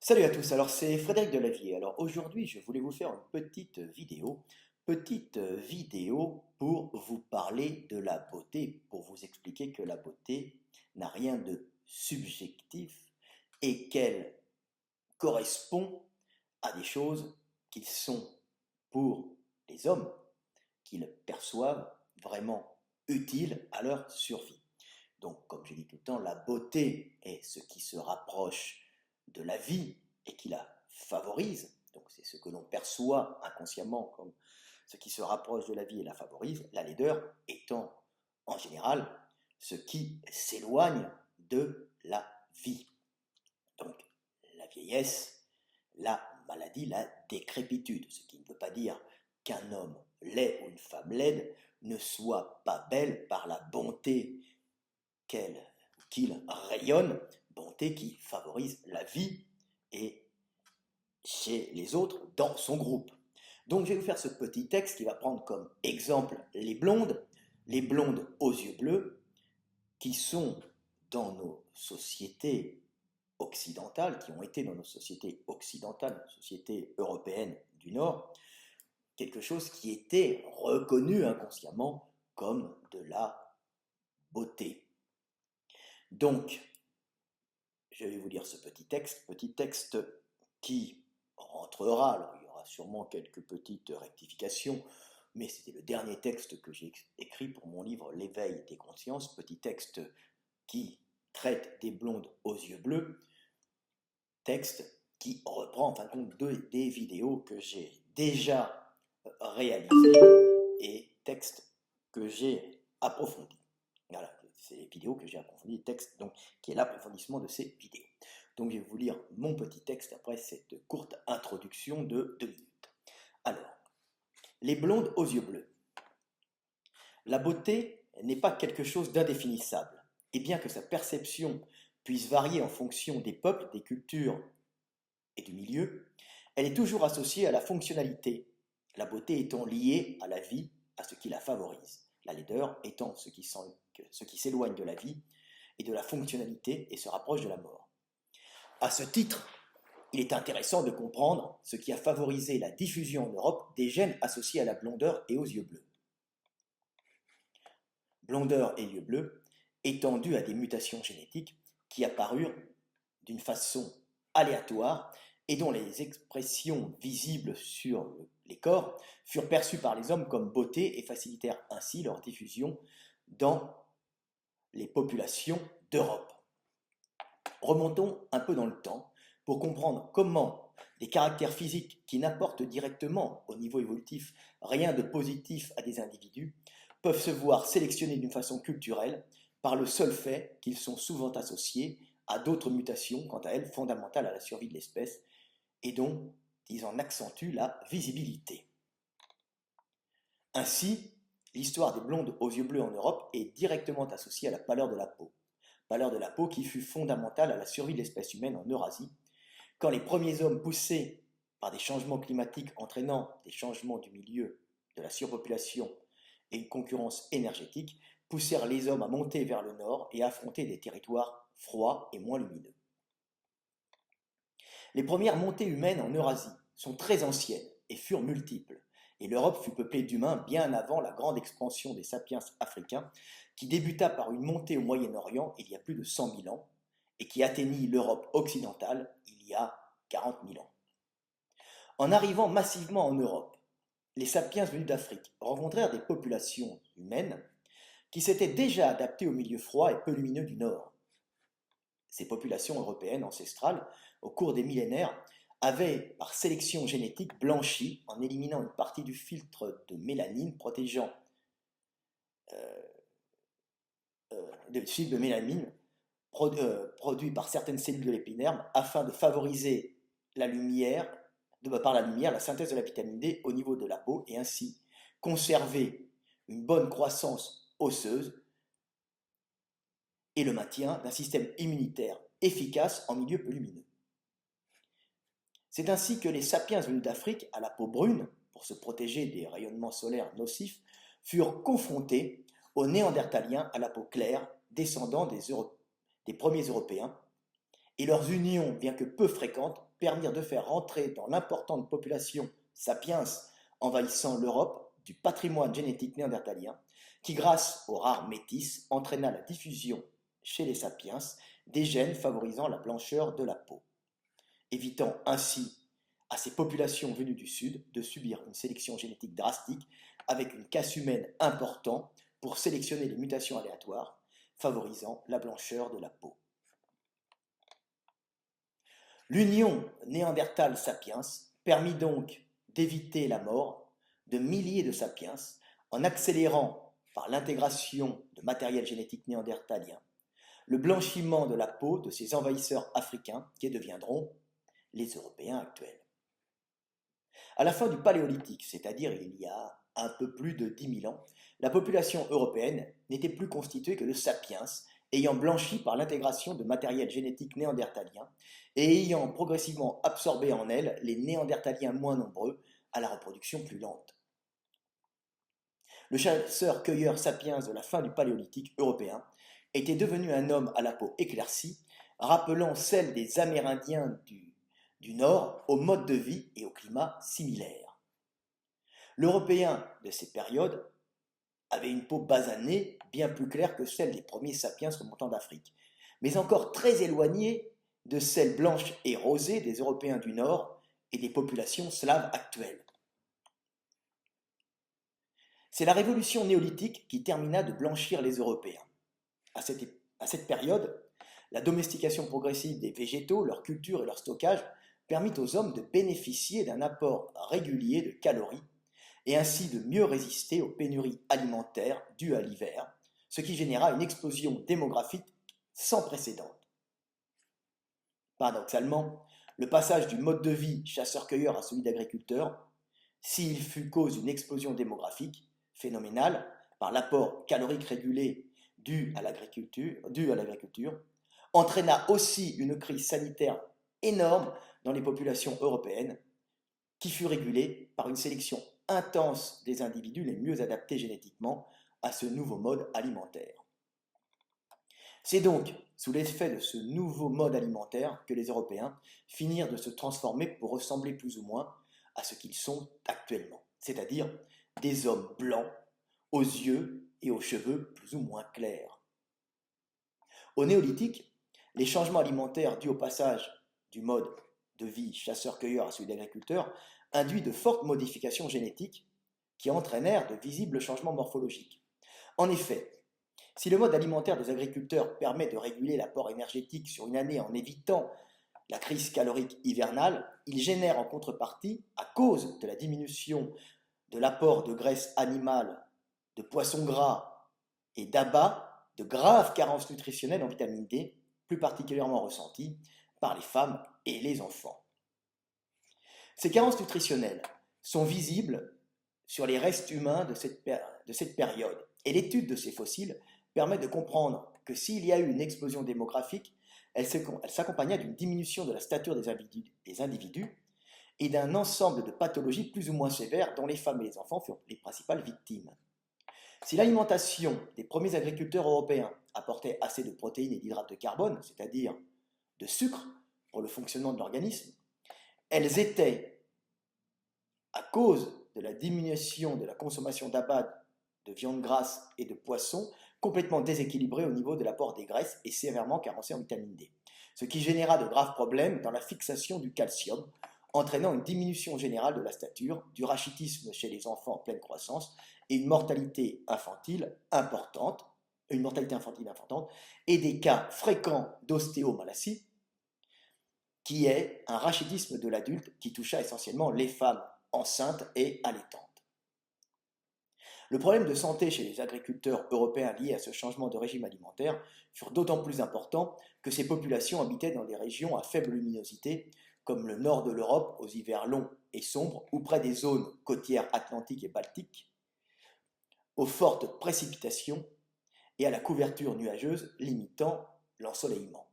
Salut à tous, alors c'est Frédéric Delavier. Alors aujourd'hui, je voulais vous faire une petite vidéo pour vous parler de la beauté, pour vous expliquer que la beauté n'a rien de subjectif et qu'elle correspond à des choses qui sont pour les hommes, qu'ils perçoivent vraiment utiles à leur survie. Donc, comme je dis tout le temps, la beauté est ce qui se rapproche de la vie et qui la favorise. Donc, c'est ce que l'on perçoit inconsciemment comme ce qui se rapproche de la vie et la favorise. La laideur étant, en général, ce qui s'éloigne de la vie. Donc, la vieillesse, la maladie, la décrépitude. Ce qui ne veut pas dire qu'un homme laid ou une femme laide ne soit pas belle par la bonté qu'il rayonne, bonté qui favorise la vie et chez les autres dans son groupe. Donc je vais vous faire ce petit texte qui va prendre comme exemple les blondes aux yeux bleus, qui sont dans nos sociétés occidentales, qui ont été dans nos sociétés occidentales, nos sociétés européennes du Nord, quelque chose qui était reconnu inconsciemment comme de la beauté. Donc, je vais vous lire ce petit texte qui rentrera, alors il y aura sûrement quelques petites rectifications, mais c'était le dernier texte que j'ai écrit pour mon livre L'éveil des consciences, petit texte qui traite des blondes aux yeux bleus, texte qui reprend en fin de compte des vidéos que j'ai déjà réalisées et texte que j'ai approfondi. Voilà, c'est les vidéos que j'ai approfondies, texte donc qui est l'approfondissement de ces vidéos. Donc je vais vous lire mon petit texte après cette courte introduction de 2 minutes. Alors, les blondes aux yeux bleus. La beauté n'est pas quelque chose d'indéfinissable, et bien que sa perception puisse varier en fonction des peuples, des cultures et du milieu, elle est toujours associée à la fonctionnalité, la beauté étant liée à la vie, à ce qui la favorise, la laideur étant ce qui s'éloigne de la vie et de la fonctionnalité et se rapproche de la mort. À ce titre, il est intéressant de comprendre ce qui a favorisé la diffusion en Europe des gènes associés à la blondeur et aux yeux bleus. Blondeur et yeux bleus étant dus à des mutations génétiques qui apparurent d'une façon aléatoire et dont les expressions visibles sur les corps furent perçues par les hommes comme beauté et facilitèrent ainsi leur diffusion dans les populations d'Europe. Remontons un peu dans le temps pour comprendre comment des caractères physiques qui n'apportent directement au niveau évolutif rien de positif à des individus peuvent se voir sélectionnés d'une façon culturelle par le seul fait qu'ils sont souvent associés à d'autres mutations, quant à elles fondamentales à la survie de l'espèce, et dont ils en accentuent la visibilité. Ainsi, l'histoire des blondes aux yeux bleus en Europe est directement associée à la pâleur de la peau qui fut fondamentale à la survie de l'espèce humaine en Eurasie, quand les premiers hommes poussés par des changements climatiques entraînant des changements du milieu, de la surpopulation et une concurrence énergétique, poussèrent les hommes à monter vers le nord et à affronter des territoires froids et moins lumineux. Les premières montées humaines en Eurasie sont très anciennes et furent multiples, et l'Europe fut peuplée d'humains bien avant la grande expansion des sapiens africains, qui débuta par une montée au Moyen-Orient il y a plus de 100 000 ans, et qui atteignit l'Europe occidentale il y a 40 000 ans. En arrivant massivement en Europe, les sapiens venus d'Afrique rencontrèrent des populations humaines qui s'étaient déjà adaptées au milieu froid et peu lumineux du Nord. Ces populations européennes ancestrales, au cours des millénaires, avaient, par sélection génétique, blanchi en éliminant une partie du filtre de mélanine protégeant le filtre de mélanine produit par certaines cellules de l'épiderme afin de favoriser la lumière, par la lumière, la synthèse de la vitamine D au niveau de la peau et ainsi conserver une bonne croissance osseuse et le maintien d'un système immunitaire efficace en milieu peu lumineux. C'est ainsi que les sapiens venus d'Afrique à la peau brune, pour se protéger des rayonnements solaires nocifs, furent confrontés aux Néandertaliens à la peau claire, descendants des premiers Européens, et leurs unions, bien que peu fréquentes, permirent de faire rentrer dans l'importante population sapiens envahissant l'Europe du patrimoine génétique néandertalien qui, grâce aux rares métis, entraîna la diffusion chez les sapiens des gènes favorisant la blancheur de la peau, évitant ainsi à ces populations venues du Sud de subir une sélection génétique drastique avec une casse humaine importante pour sélectionner les mutations aléatoires favorisant la blancheur de la peau. L'union Néandertal-Sapiens permit donc d'éviter la mort de milliers de sapiens en accélérant, par l'intégration de matériel génétique néandertalien, le blanchiment de la peau de ces envahisseurs africains qui deviendront les Européens actuels. À la fin du Paléolithique, c'est-à-dire il y a un peu plus de 10 000 ans, la population européenne n'était plus constituée que de sapiens ayant blanchi par l'intégration de matériel génétique néandertalien et ayant progressivement absorbé en elle les néandertaliens moins nombreux à la reproduction plus lente. Le chasseur-cueilleur sapiens de la fin du Paléolithique européen était devenu un homme à la peau éclaircie, rappelant celle des Amérindiens du Nord au mode de vie et au climat similaires. L'Européen de ces périodes avait une peau basanée bien plus claire que celle des premiers sapiens remontant d'Afrique, mais encore très éloignée de celle blanche et rosée des Européens du Nord et des populations slaves actuelles. C'est la révolution néolithique qui termina de blanchir les Européens. À cette période, la domestication progressive des végétaux, leur culture et leur stockage permit aux hommes de bénéficier d'un apport régulier de calories et ainsi de mieux résister aux pénuries alimentaires dues à l'hiver, ce qui généra une explosion démographique sans précédent. Paradoxalement, le passage du mode de vie chasseur-cueilleur à celui d'agriculteur, s'il fut cause d'une explosion démographique phénoménale par l'apport calorique régulé dû à l'agriculture, entraîna aussi une crise sanitaire énorme dans les populations européennes qui fut régulée par une sélection intense des individus les mieux adaptés génétiquement à ce nouveau mode alimentaire. C'est donc sous l'effet de ce nouveau mode alimentaire que les Européens finirent de se transformer pour ressembler plus ou moins à ce qu'ils sont actuellement, c'est-à-dire des hommes blancs, aux yeux et aux cheveux plus ou moins clairs. Au néolithique, les changements alimentaires dus au passage du mode de vie chasseur-cueilleur à celui d'agriculteur induit de fortes modifications génétiques qui entraînèrent de visibles changements morphologiques. En effet, si le mode alimentaire des agriculteurs permet de réguler l'apport énergétique sur une année en évitant la crise calorique hivernale, il génère en contrepartie, à cause de la diminution de l'apport de graisse animale, de poissons gras et d'abats, de graves carences nutritionnelles en vitamine D, plus particulièrement ressenties par les femmes et les enfants. Ces carences nutritionnelles sont visibles sur les restes humains de cette période, et l'étude de ces fossiles permet de comprendre que s'il y a eu une explosion démographique, elle s'accompagna d'une diminution de la stature des individus et d'un ensemble de pathologies plus ou moins sévères dont les femmes et les enfants furent les principales victimes. Si l'alimentation des premiers agriculteurs européens apportait assez de protéines et d'hydrates de carbone, c'est-à-dire de sucre pour le fonctionnement de l'organisme, elles étaient, à cause de la diminution de la consommation d'abats, de viande grasse et de poissons, complètement déséquilibrées au niveau de l'apport des graisses et sévèrement carencées en vitamine D, ce qui généra de graves problèmes dans la fixation du calcium, entraînant une diminution générale de la stature, du rachitisme chez les enfants en pleine croissance et une mortalité infantile importante, et des cas fréquents d'ostéomalacie, qui est un rachitisme de l'adulte qui toucha essentiellement les femmes enceintes et allaitantes. Le problème de santé chez les agriculteurs européens liés à ce changement de régime alimentaire furent d'autant plus importants que ces populations habitaient dans des régions à faible luminosité, comme le nord de l'Europe aux hivers longs et sombres, ou près des zones côtières atlantiques et baltiques, aux fortes précipitations et à la couverture nuageuse limitant l'ensoleillement.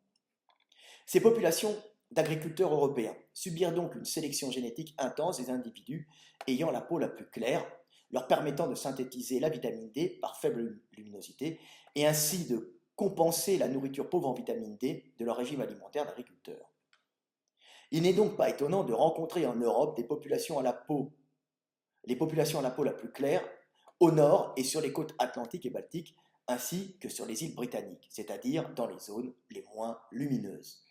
Ces populations d'agriculteurs européens subirent donc une sélection génétique intense des individus ayant la peau la plus claire, leur permettant de synthétiser la vitamine D par faible luminosité et ainsi de compenser la nourriture pauvre en vitamine D de leur régime alimentaire d'agriculteurs. Il n'est donc pas étonnant de rencontrer en Europe des populations à la peau, les populations à la peau la plus claire, au nord et sur les côtes atlantiques et baltiques, ainsi que sur les îles britanniques, c'est-à-dire dans les zones les moins lumineuses.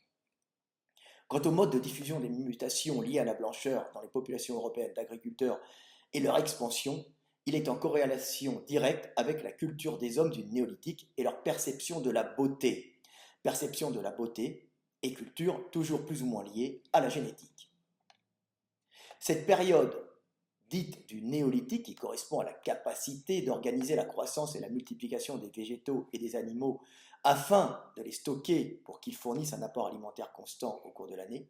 Quant au mode de diffusion des mutations liées à la blancheur dans les populations européennes d'agriculteurs et leur expansion, il est en corrélation directe avec la culture des hommes du néolithique et leur perception de la beauté. Perception de la beauté et culture toujours plus ou moins liées à la génétique. Cette période dite du néolithique, qui correspond à la capacité d'organiser la croissance et la multiplication des végétaux et des animaux afin de les stocker pour qu'ils fournissent un apport alimentaire constant au cours de l'année,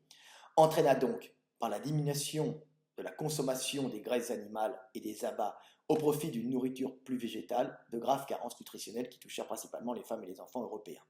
entraîna donc, par la diminution de la consommation des graisses animales et des abats au profit d'une nourriture plus végétale, de graves carences nutritionnelles qui touchèrent principalement les femmes et les enfants européens.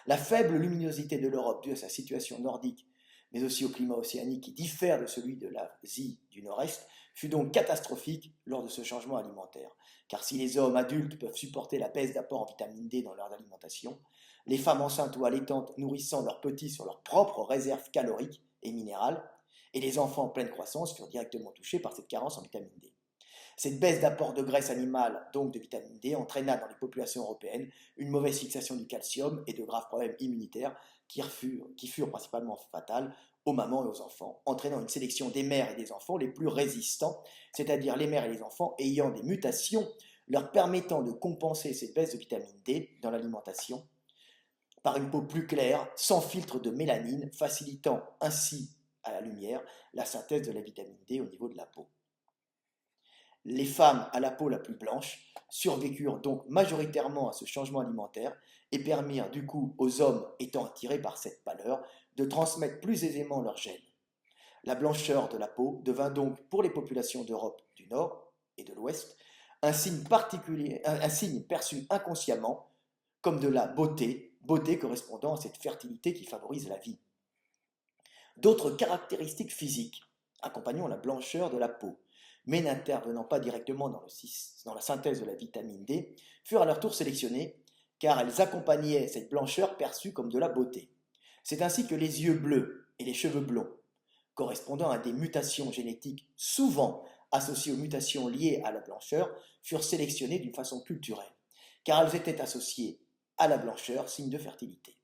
La faible luminosité de l'Europe due à sa situation nordique, mais aussi au climat océanique qui diffère de celui de l'Asie du Nord-Est, fut donc catastrophique lors de ce changement alimentaire. Car si les hommes adultes peuvent supporter la baisse d'apport en vitamine D dans leur alimentation, les femmes enceintes ou allaitantes nourrissant leurs petits sur leurs propres réserves caloriques et minérales, et les enfants en pleine croissance furent directement touchés par cette carence en vitamine D. Cette baisse d'apport de graisse animale, donc de vitamine D, entraîna dans les populations européennes une mauvaise fixation du calcium et de graves problèmes immunitaires qui furent principalement fatales aux mamans et aux enfants, entraînant une sélection des mères et des enfants les plus résistants, c'est-à-dire les mères et les enfants ayant des mutations leur permettant de compenser cette baisse de vitamine D dans l'alimentation par une peau plus claire, sans filtre de mélanine, facilitant ainsi à la lumière la synthèse de la vitamine D au niveau de la peau. Les femmes à la peau la plus blanche survécurent donc majoritairement à ce changement alimentaire et permirent du coup aux hommes étant attirés par cette pâleur de transmettre plus aisément leurs gènes. La blancheur de la peau devint donc pour les populations d'Europe du Nord et de l'Ouest un signe particulier, un signe perçu inconsciemment comme de la beauté, beauté correspondant à cette fertilité qui favorise la vie. D'autres caractéristiques physiques accompagnant la blancheur de la peau, mais n'intervenant pas directement dans la synthèse de la vitamine D, furent à leur tour sélectionnées car elles accompagnaient cette blancheur perçue comme de la beauté. C'est ainsi que les yeux bleus et les cheveux blonds, correspondant à des mutations génétiques souvent associées aux mutations liées à la blancheur, furent sélectionnés d'une façon culturelle, car elles étaient associées à la blancheur, signe de fertilité.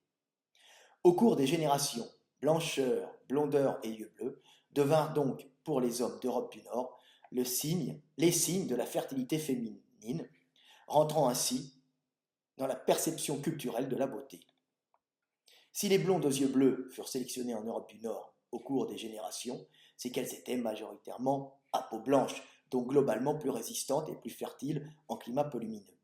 Au cours des générations, blancheur, blondeur et yeux bleus devinrent donc, pour les hommes d'Europe du Nord, les signes de la fertilité féminine, rentrant ainsi dans la perception culturelle de la beauté. Si les blondes aux yeux bleus furent sélectionnées en Europe du Nord au cours des générations, c'est qu'elles étaient majoritairement à peau blanche, donc globalement plus résistantes et plus fertiles en climat peu lumineux,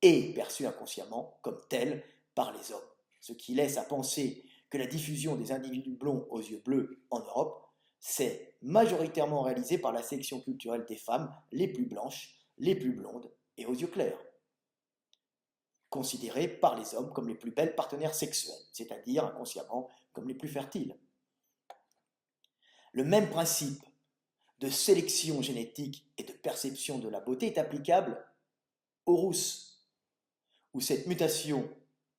et perçues inconsciemment comme telles par les hommes, ce qui laisse à penser que la diffusion des individus blonds aux yeux bleus en Europe s'est majoritairement réalisée par la sélection culturelle des femmes les plus blanches, les plus blondes et aux yeux clairs, considérées par les hommes comme les plus belles partenaires sexuels, c'est-à-dire inconsciemment comme les plus fertiles. Le même principe de sélection génétique et de perception de la beauté est applicable aux rousses, où cette mutation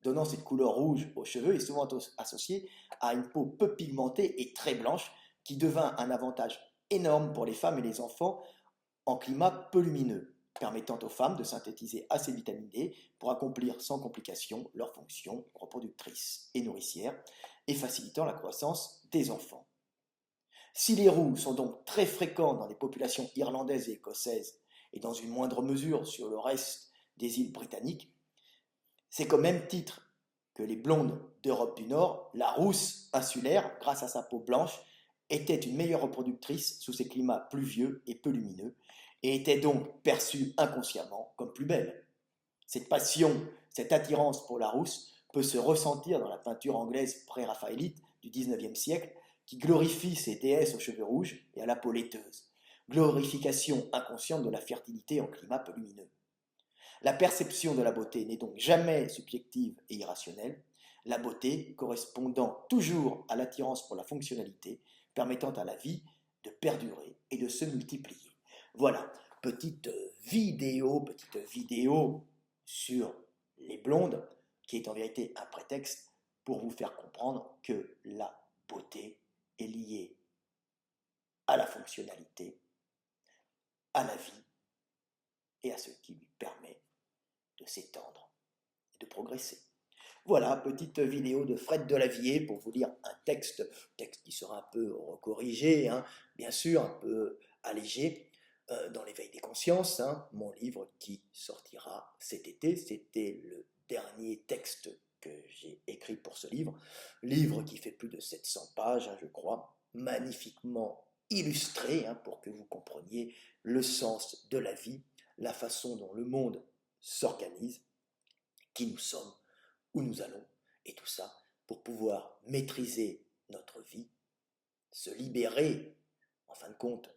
donnant cette couleur rouge aux cheveux est souvent associée à une peau peu pigmentée et très blanche qui devint un avantage énorme pour les femmes et les enfants en climat peu lumineux, permettant aux femmes de synthétiser assez de vitamine D pour accomplir sans complication leurs fonctions reproductrices et nourricières et facilitant la croissance des enfants. Si les roux sont donc très fréquents dans les populations irlandaises et écossaises et dans une moindre mesure sur le reste des îles britanniques, c'est qu'au même titre que les blondes d'Europe du Nord, la rousse insulaire, grâce à sa peau blanche, était une meilleure reproductrice sous ces climats pluvieux et peu lumineux, et était donc perçue inconsciemment comme plus belle. Cette passion, cette attirance pour la rousse peut se ressentir dans la peinture anglaise pré-raphaélite du XIXe siècle, qui glorifie ces déesses aux cheveux rouges et à la peau laiteuse, glorification inconsciente de la fertilité en climat peu lumineux. La perception de la beauté n'est donc jamais subjective et irrationnelle, la beauté correspondant toujours à l'attirance pour la fonctionnalité, permettant à la vie de perdurer et de se multiplier. Voilà, petite vidéo sur les blondes, qui est en vérité un prétexte pour vous faire comprendre que la beauté est lié à la fonctionnalité, à la vie et à ce qui lui permet de s'étendre et de progresser. Voilà, petite vidéo de Fred Delavier pour vous lire un texte qui sera un peu recorrigé, hein, bien sûr, un peu allégé, dans l'éveil des consciences, hein, mon livre qui sortira cet été. C'était le dernier texte que j'ai écrit pour ce livre qui fait plus de 700 pages, hein, je crois, magnifiquement illustré, hein, pour que vous compreniez le sens de la vie, la façon dont le monde s'organise, qui nous sommes, où nous allons, et tout ça pour pouvoir maîtriser notre vie, se libérer, en fin de compte,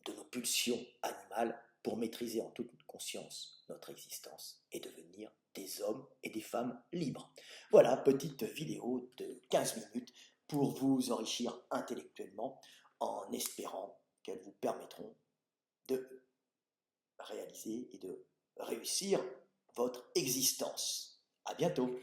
de nos pulsions animales pour maîtriser en toute conscience notre existence et devenir des hommes et des femmes libres. Voilà, petite vidéo de 15 minutes pour vous enrichir intellectuellement en espérant qu'elles vous permettront de réaliser et de réussir votre existence. À bientôt.